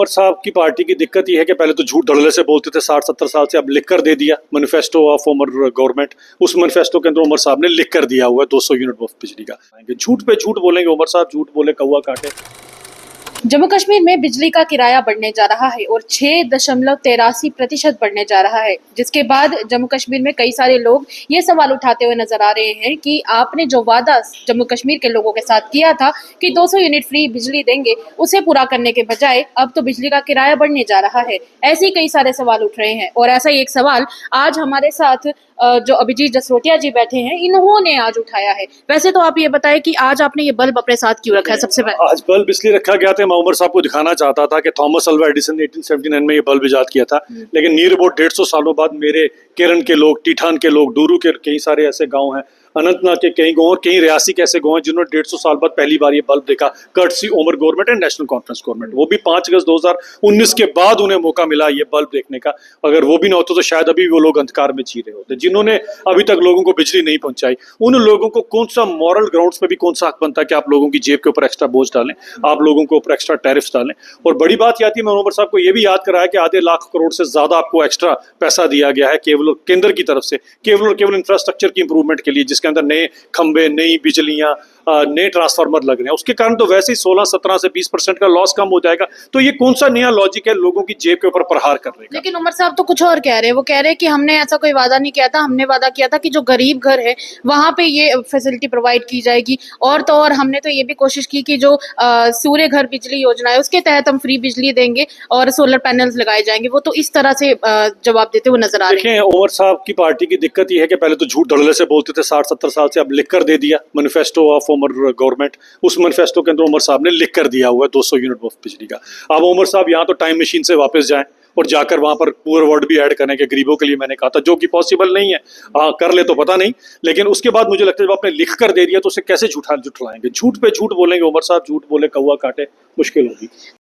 उमर साहब की पार्टी की दिक्कत ये है कि पहले तो झूठ धड़ल्ले से बोलते थे 60-70 साल से, अब लिख कर दे दिया मैनिफेस्टो ऑफ उमर गवर्नमेंट। उस मैनिफेस्टो के अंदर उमर साहब ने लिख कर दिया हुआ है 200 यूनिट ऑफ बिजली का। झूठ पे झूठ बोलेंगे उमर साहब, झूठ बोले कौवा काटे। जम्मू कश्मीर में बिजली का किराया बढ़ने जा रहा है और 6.83% बढ़ने जा रहा है, जिसके बाद जम्मू कश्मीर में कई सारे लोग ये सवाल उठाते हुए नजर आ रहे हैं कि आपने जो वादा जम्मू कश्मीर के लोगों के साथ किया था कि 200 यूनिट फ्री बिजली देंगे, उसे पूरा करने के बजाय अब तो बिजली का किराया बढ़ने जा रहा है। ऐसे ही कई सारे सवाल उठ रहे हैं और ऐसा ही एक सवाल आज हमारे साथ जो अभिजीत जसरोटिया जी बैठे हैं, इन्होंने आज उठाया है। वैसे तो आप ये बताएं कि आज आपने ये बल्ब अपने साथ क्यों रखा है? सबसे पहले आज बल्ब इसलिए रखा गया था, मैं उमर साहब को दिखाना चाहता था कि थॉमस अल्वा एडिसन ने 1879 में ये बल्ब इजाद किया था, लेकिन नियर अबाउट 150 सालों बाद मेरे केरन के लोग, टीठान के लोग, डूरू के कई सारे ऐसे गांव हैं, अनंतनाग के कई गांव और कई रियासी के ऐसे गांव हैं जिन्होंने 150 साल बाद पहली बार ये बल्ब देखा, courtesy Omar government and National Conference government. वो भी 5 अगस्त 2019 के बाद उन्हें मौका मिला ये बल्ब देखने का। अगर वो भी ना होता तो शायद अभी वो लोग अंधकार में जी रहे होते। जिन्होंने अभी तक लोगों को बिजली नहीं पहुंचाई, उन लोगों को कौन सा मॉरल ग्राउंड्स पे भी कौन सा हक बनता है कि आप लोगों की जेब के ऊपर एक्स्ट्रा बोझ डालें, आप लोगों के ऊपर एक्स्ट्रा टैरिफ्स डालें। और बड़ी बात यह आती है, मैं उमर साहब को यह भी याद कराया कि आधे लाख करोड़ से ज्यादा आपको एक्स्ट्रा पैसा दिया गया है केवल केंद्र की तरफ से, केवल और केवल इंफ्रास्ट्रक्चर की इंप्रूवमेंट के लिए, जिसके अंदर नए खंबे, नई बिजलियां, नए ट्रांसफार्मर लग रहे हैं। उसके कारण तो वैसे ही 16-17 से 20% का लॉस कम हो जाएगा। तो ये कौन सा नया लॉजिक है लोगों की जेब के ऊपर प्रहार करने का? लेकिन उमर साहब तो कुछ और कह रहे हैं। वो कह रहे हैं कि हमने ऐसा कोई वादा नहीं किया था, हमने वादा किया था कि जो गरीब घर है वहां पे ये फैसिलिटी प्रोवाइड की जाएगी। और तो और हमने तो ये भी कोशिश की कि जो सूर्य घर बिजली योजना है उसके तहत हम फ्री बिजली देंगे और सोलर पैनल्स लगाए जाएंगे। वो तो इस तरह से जवाब देते हुए नजर आ रहे हैं। उमर साहब की पार्टी की दिक्कत ये है कि पहले तो झूठ धड़ल्ले से बोलते थे 60-70 साल से, अब लिख कर दे दिया मैनिफेस्टो ऑफ उमर गवर्नमेंट। उस मैनिफेस्टो के अंदर उमर साहब ने लिख कर दिया हुआ है 200 यूनिट ऑफ बिजली का। अब उमर साहब यहाँ तो टाइम मशीन से वापस जाएं और जाकर वहां पर पुअर वर्ड भी ऐड करने के गरीबों के लिए मैंने कहा था, जो कि पॉसिबल नहीं है। हाँ, कर ले तो पता नहीं, लेकिन उसके बाद मुझे लगता है जब आपने लिख कर दे दिया तो उसे कैसे झूठलाएंगे? झूठ पे झूठ बोलेंगे उमर साहब, झूठ बोले कौवा काटे, मुश्किल होगी।